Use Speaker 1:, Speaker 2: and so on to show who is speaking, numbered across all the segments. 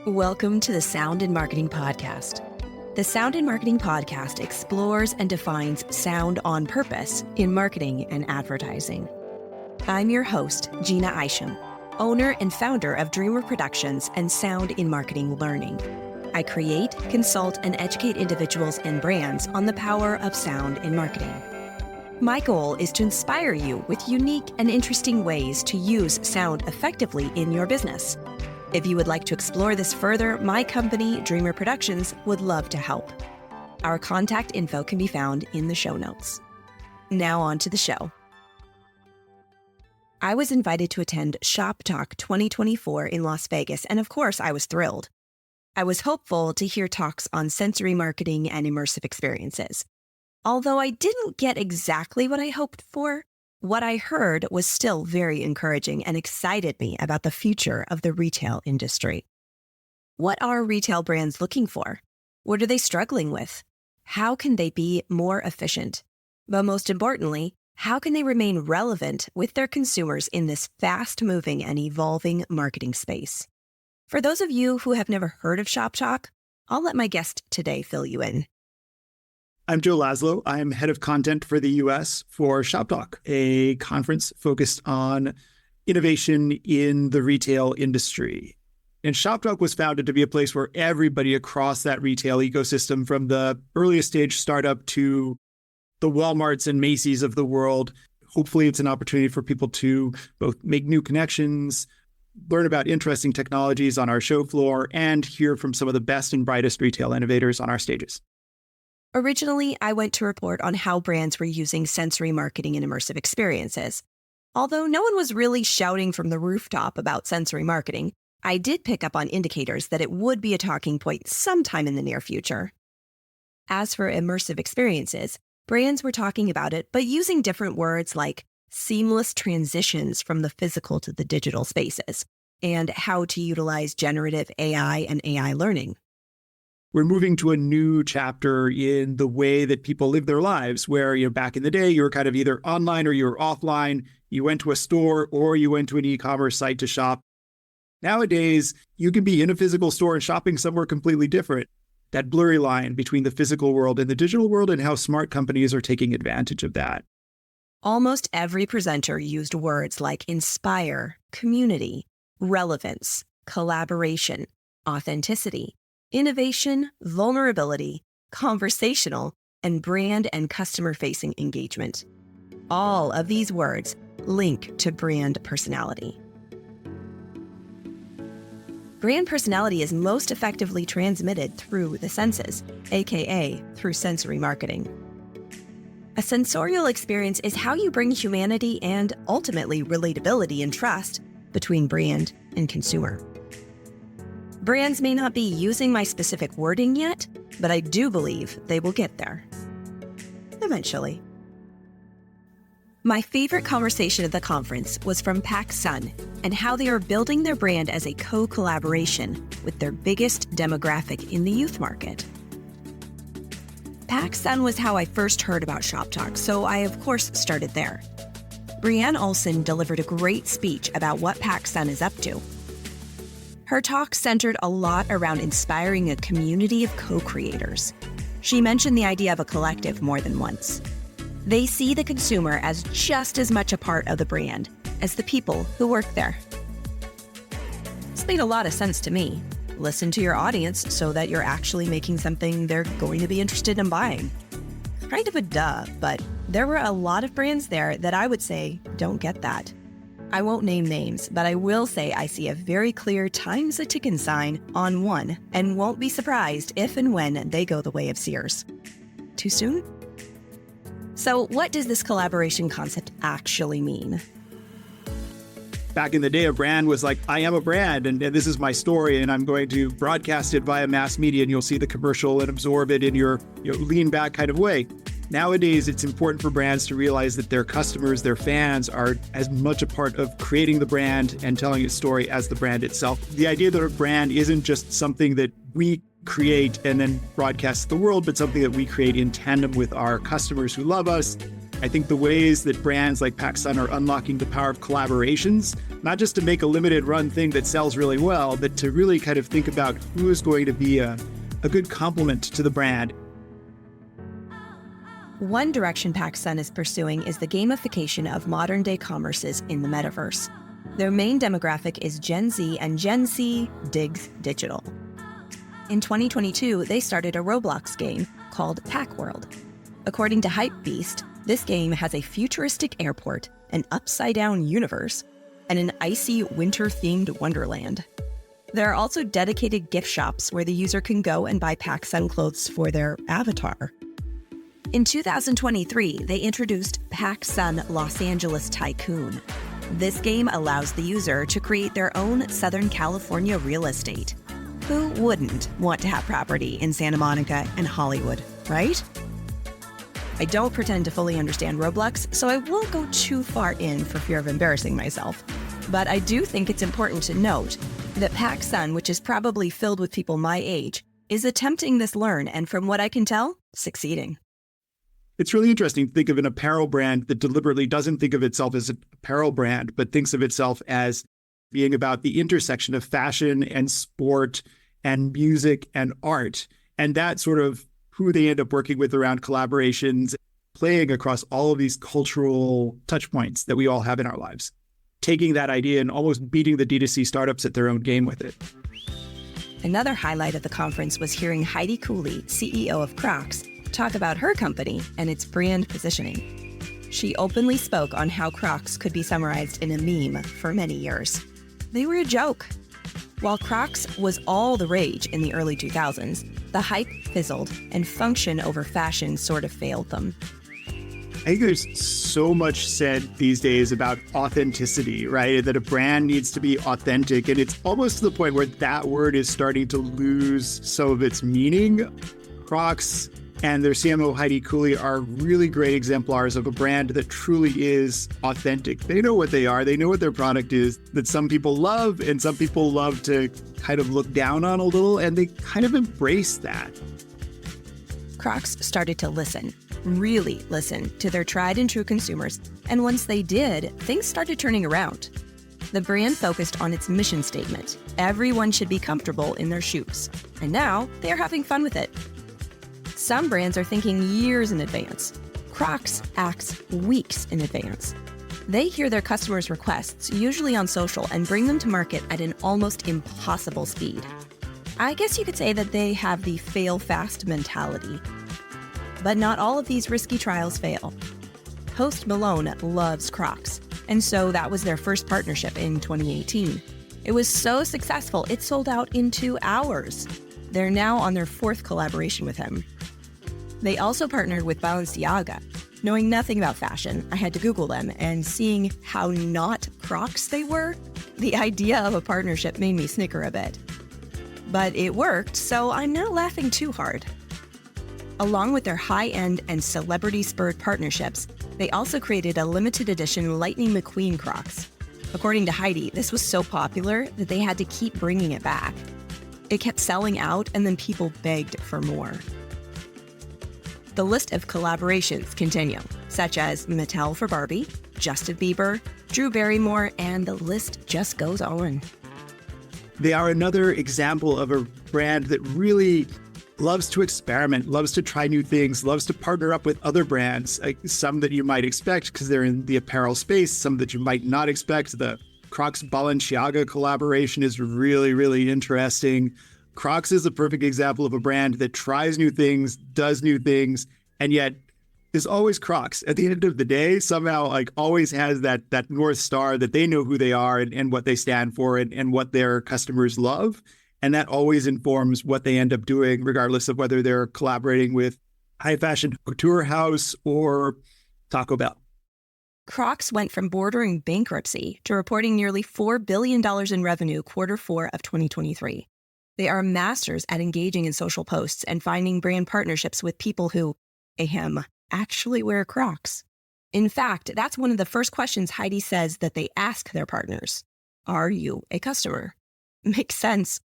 Speaker 1: Welcome to the Sound in Marketing Podcast. The Sound in Marketing Podcast explores and defines sound on purpose in marketing and advertising. I'm your host, Gina Isham, owner and founder of Dreamr Productions and Sound in Marketing Learning. I create, consult, and educate individuals and brands on the power of sound in marketing. My goal is to inspire you with unique and interesting ways to use sound effectively in your business. If you would like to explore this further, my company, Dreamr Productions, would love to help. Our contact info can be found in the show notes. Now on to the show. I was invited to attend Shoptalk 2024 in Las Vegas, and of course, I was thrilled. I was hopeful to hear talks on sensory marketing and immersive experiences. Although I didn't get exactly what I hoped for, what I heard was still very encouraging and excited me about the future of the retail industry. What are retail brands looking for? What are they struggling with? How can they be more efficient? But most importantly, how can they remain relevant with their consumers in this fast-moving and evolving marketing space? For those of you who have never heard of Shoptalk, I'll let my guest today fill you in.
Speaker 2: I'm Joe Laszlo. I'm head of content for the US for Shoptalk, a conference focused on innovation in the retail industry. And Shoptalk was founded to be a place where everybody across that retail ecosystem, from the earliest stage startup to the Walmarts and Macy's of the world, hopefully it's an opportunity for people to both make new connections, learn about interesting technologies on our show floor, and hear from some of the best and brightest retail innovators on our stages.
Speaker 1: Originally, I went to report on how brands were using sensory marketing and immersive experiences. Although no one was really shouting from the rooftop about sensory marketing, I did pick up on indicators that it would be a talking point sometime in the near future. As for immersive experiences, brands were talking about it, but using different words like seamless transitions from the physical to the digital spaces, and how to utilize generative AI and AI learning.
Speaker 2: We're moving to a new chapter in the way that people live their lives, where, back in the day, you were kind of either online or you were offline. You went to a store or you went to an e-commerce site to shop. Nowadays, you can be in a physical store and shopping somewhere completely different. That blurry line between the physical world and the digital world, and how smart companies are taking advantage of that.
Speaker 1: Almost every presenter used words like inspire, community, relevance, collaboration, authenticity, innovation, vulnerability, conversational, and brand and customer-facing engagement. All of these words link to brand personality. Brand personality is most effectively transmitted through the senses, aka through sensory marketing. A sensorial experience is how you bring humanity and ultimately relatability and trust between brand and consumer. Brands may not be using my specific wording yet, but I do believe they will get there. Eventually. My favorite conversation at the conference was from PacSun and how they are building their brand as a co-collaboration with their biggest demographic in the youth market. PacSun was how I first heard about Shoptalk, so I of course started there. Brianne Olson delivered a great speech about what PacSun is up to. Her talk centered a lot around inspiring a community of co-creators. She mentioned the idea of a collective more than once. They see the consumer as just as much a part of the brand as the people who work there. This made a lot of sense to me. Listen to your audience so that you're actually making something they're going to be interested in buying. Kind of a duh, but there were a lot of brands there that I would say don't get that. I won't name names, but I will say I see a very clear time's a ticking sign on one and won't be surprised if and when they go the way of Sears. Too soon? So what does this collaboration concept actually mean?
Speaker 2: Back in the day, a brand was like, I am a brand, and this is my story, and I'm going to broadcast it via mass media, and you'll see the commercial and absorb it in your lean back kind of way. Nowadays, it's important for brands to realize that their customers, their fans, are as much a part of creating the brand and telling its story as the brand itself. The idea that a brand isn't just something that we create and then broadcast to the world, but something that we create in tandem with our customers who love us, I think the ways that brands like PacSun are unlocking the power of collaborations, not just to make a limited run thing that sells really well, but to really kind of think about who is going to be a good complement to the brand.
Speaker 1: One direction PacSun is pursuing is the gamification of modern-day commerces in the metaverse. Their main demographic is Gen Z, and Gen Z digs digital. In 2022, they started a Roblox game called Pack World. According to Hypebeast, this game has a futuristic airport, an upside-down universe, and an icy winter-themed wonderland. There are also dedicated gift shops where the user can go and buy PacSun clothes for their avatar. In 2023, they introduced PacSun Los Angeles Tycoon. This game allows the user to create their own Southern California real estate. Who wouldn't want to have property in Santa Monica and Hollywood, right? I don't pretend to fully understand Roblox, so I won't go too far in for fear of embarrassing myself. But I do think it's important to note that PacSun, which is probably filled with people my age, is attempting this learn and, from what I can tell, succeeding.
Speaker 2: It's really interesting to think of an apparel brand that deliberately doesn't think of itself as an apparel brand, but thinks of itself as being about the intersection of fashion and sport and music and art. And that's sort of who they end up working with around collaborations, playing across all of these cultural touch points that we all have in our lives. Taking that idea and almost beating the D2C startups at their own game with it.
Speaker 1: Another highlight of the conference was hearing Heidi Cooley, CEO of Crocs, talk about her company and its brand positioning. She openly spoke on how Crocs could be summarized in a meme for many years. They were a joke. While Crocs was all the rage in the early 2000s, the hype fizzled and function over fashion sort of failed them.
Speaker 2: I think there's so much said these days about authenticity, right? That a brand needs to be authentic. And it's almost to the point where that word is starting to lose some of its meaning. Crocs and their CMO Heidi Cooley are really great exemplars of a brand that truly is authentic. They know what they are. They know what their product is that some people love and some people love to kind of look down on a little, and they kind of embrace that.
Speaker 1: Crocs started to listen, really listen to their tried and true consumers. And once they did, things started turning around. The brand focused on its mission statement. Everyone should be comfortable in their shoes. And now they are having fun with it. Some brands are thinking years in advance. Crocs acts weeks in advance. They hear their customers' requests, usually on social, and bring them to market at an almost impossible speed. I guess you could say that they have the fail fast mentality. But not all of these risky trials fail. Post Malone loves Crocs, and so that was their first partnership in 2018. It was so successful, it sold out in 2 hours. They're now on their 4th collaboration with him. They also partnered with Balenciaga. Knowing nothing about fashion, I had to Google them, and seeing how not Crocs they were, the idea of a partnership made me snicker a bit. But it worked, so I'm not laughing too hard. Along with their high-end and celebrity-spurred partnerships, they also created a limited edition Lightning McQueen Crocs. According to Heidi, this was so popular that they had to keep bringing it back. It kept selling out, and then people begged for more. The list of collaborations continue, such as Mattel for Barbie, Justin Bieber, Drew Barrymore, and the list just goes on.
Speaker 2: They are another example of a brand that really loves to experiment, loves to try new things, loves to partner up with other brands, like some that you might expect because they're in the apparel space, some that you might not expect. The Crocs Balenciaga collaboration is really, really interesting. Crocs is a perfect example of a brand that tries new things, does new things, and yet is always Crocs. At the end of the day, somehow always has that North Star that they know who they are and what they stand for and what their customers love. And that always informs what they end up doing, regardless of whether they're collaborating with high fashion couture house or Taco Bell.
Speaker 1: Crocs went from bordering bankruptcy to reporting nearly $4 billion in revenue Q4 of 2023. They are masters at engaging in social posts and finding brand partnerships with people who, actually wear Crocs. In fact, that's one of the first questions Heidi says that they ask their partners. Are you a customer? Makes sense.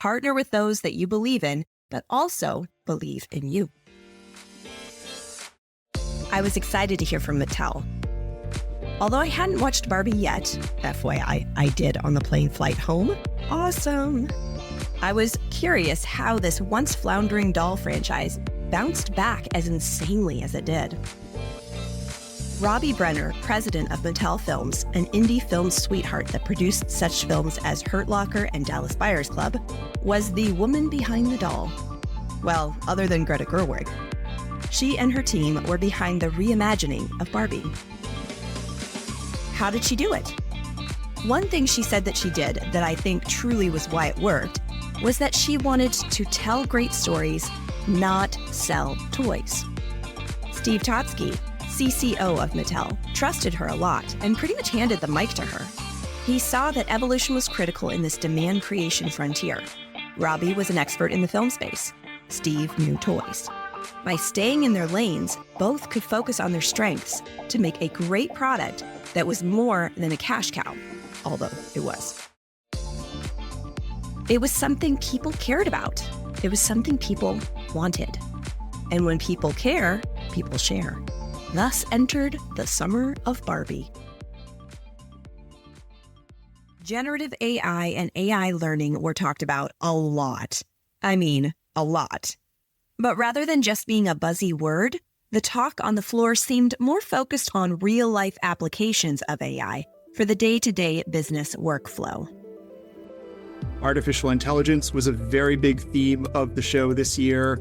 Speaker 1: Partner with those that you believe in, but also believe in you. I was excited to hear from Mattel. Although I hadn't watched Barbie yet, FYI, I did on the plane flight home. Awesome! I was curious how this once floundering doll franchise bounced back as insanely as it did. Robbie Brenner, president of Mattel Films, an indie film sweetheart that produced such films as Hurt Locker and Dallas Buyers Club, was the woman behind the doll. Well, other than Greta Gerwig. She and her team were behind the reimagining of Barbie. How did she do it? One thing she said that she did that I think truly was why it worked was that she wanted to tell great stories, not sell toys. Steve Totsky, CCO of Mattel, trusted her a lot and pretty much handed the mic to her. He saw that evolution was critical in this demand creation frontier. Robbie was an expert in the film space. Steve knew toys. By staying in their lanes, both could focus on their strengths to make a great product that was more than a cash cow, although it was. It was something people cared about. It was something people wanted. And when people care, people share. Thus entered the summer of Barbie. Generative AI and AI learning were talked about a lot. I mean, a lot. But rather than just being a buzzy word, the talk on the floor seemed more focused on real-life applications of AI for the day-to-day business workflow.
Speaker 2: Artificial intelligence was a very big theme of the show this year.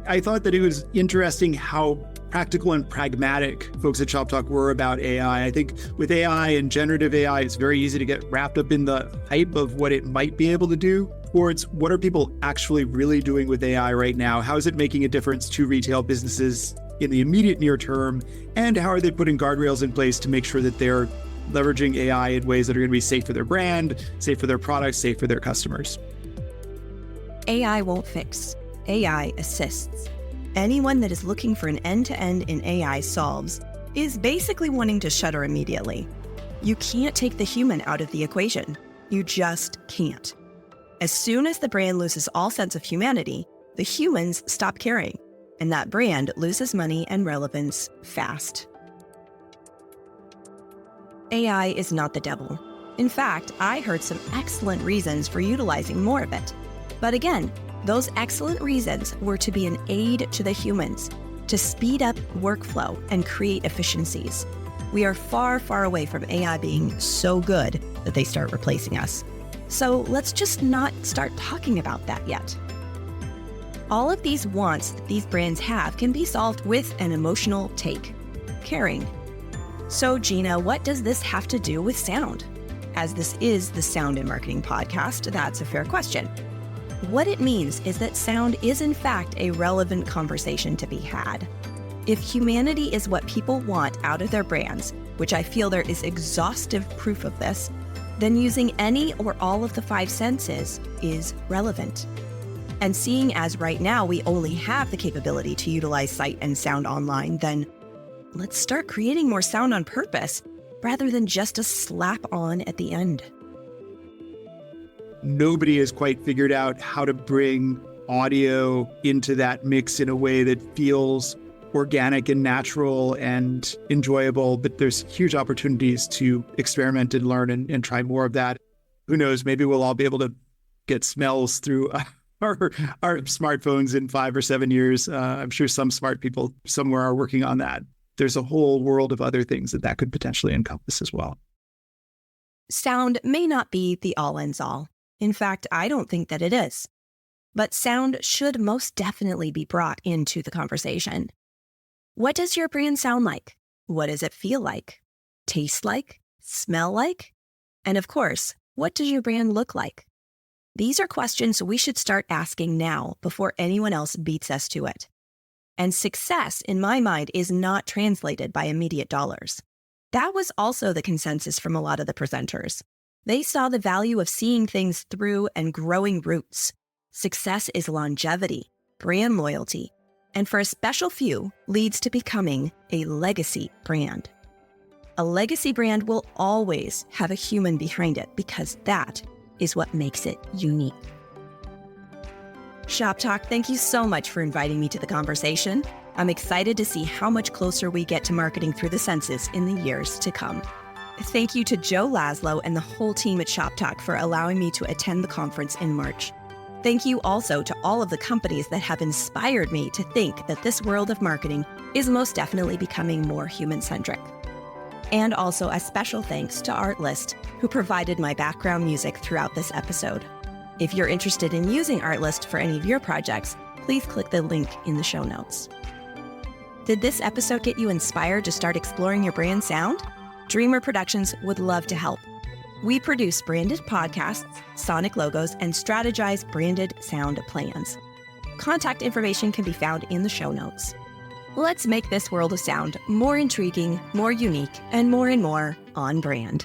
Speaker 2: I thought that it was interesting how practical and pragmatic folks at Shoptalk were about AI. I think with AI and generative AI, it's very easy to get wrapped up in the hype of what it might be able to do, towards what are people actually really doing with AI right now? How is it making a difference to retail businesses in the immediate near term? And how are they putting guardrails in place to make sure that they're leveraging AI in ways that are going to be safe for their brand, safe for their products, safe for their customers?
Speaker 1: AI won't fix. AI assists. Anyone that is looking for an end-to-end in AI solves is basically wanting to shutter immediately. You can't take the human out of the equation. You just can't. As soon as the brand loses all sense of humanity, the humans stop caring, and that brand loses money and relevance fast. AI is not the devil. In fact, I heard some excellent reasons for utilizing more of it. But again, those excellent reasons were to be an aid to the humans, to speed up workflow and create efficiencies. We are far, far away from AI being so good that they start replacing us. So let's just not start talking about that yet. All of these wants that these brands have can be solved with an emotional take, caring. So Gina, what does this have to do with sound? As this is the Sound and Marketing podcast, that's a fair question. What it means is that sound is in fact a relevant conversation to be had. If humanity is what people want out of their brands, which I feel there is exhaustive proof of this, then using any or all of the five senses is relevant. And seeing as right now we only have the capability to utilize sight and sound online, then let's start creating more sound on purpose rather than just a slap on at the end.
Speaker 2: Nobody has quite figured out how to bring audio into that mix in a way that feels organic and natural and enjoyable, but there's huge opportunities to experiment and learn and try more of that. Who knows, maybe we'll all be able to get smells through our smartphones in 5 or 7 years. I'm sure some smart people somewhere are working on that. There's a whole world of other things that could potentially encompass as well.
Speaker 1: Sound may not be the all-ends-all. In fact, I don't think that it is. But sound should most definitely be brought into the conversation. What does your brand sound like? What does it feel like? Taste like? Smell like? And of course, what does your brand look like? These are questions we should start asking now before anyone else beats us to it. And success, in my mind, is not translated by immediate dollars. That was also the consensus from a lot of the presenters. They saw the value of seeing things through and growing roots. Success is longevity, brand loyalty, and for a special few, leads to becoming a legacy brand. A legacy brand will always have a human behind it because that is what makes it unique. Shoptalk, thank you so much for inviting me to the conversation. I'm excited to see how much closer we get to marketing through the senses in the years to come. Thank you to Joe Laszlo and the whole team at Shoptalk for allowing me to attend the conference in March. Thank you also to all of the companies that have inspired me to think that this world of marketing is most definitely becoming more human-centric. And also a special thanks to Artlist, who provided my background music throughout this episode. If you're interested in using Artlist for any of your projects, please click the link in the show notes. Did this episode get you inspired to start exploring your brand sound? Dreamr Productions would love to help. We produce branded podcasts, sonic logos, and strategize branded sound plans. Contact information can be found in the show notes. Let's make this world of sound more intriguing, more unique, and more on brand.